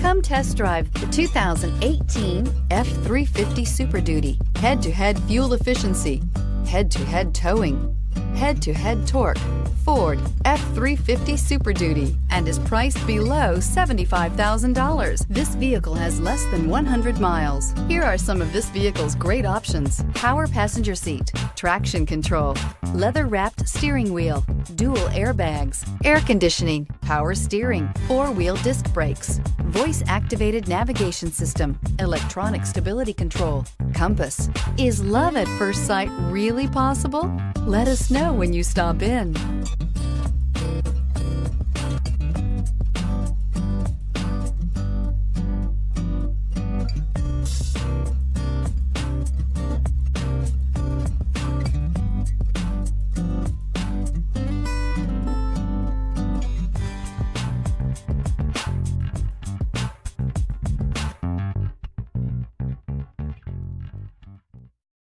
Come test drive the 2018 F-350 Super Duty. Head-to-head fuel efficiency, head-to-head towing, head-to-head torque. Ford F-350 Super Duty and is priced below $75,000. This vehicle has less than 100 miles. Here are some of this vehicle's great options: power passenger seat, traction control, leather-wrapped steering wheel, dual airbags, air conditioning, power steering, four-wheel disc brakes, voice-activated navigation system, electronic stability control, compass. Is love at first sight really possible? Let us know when you stop in.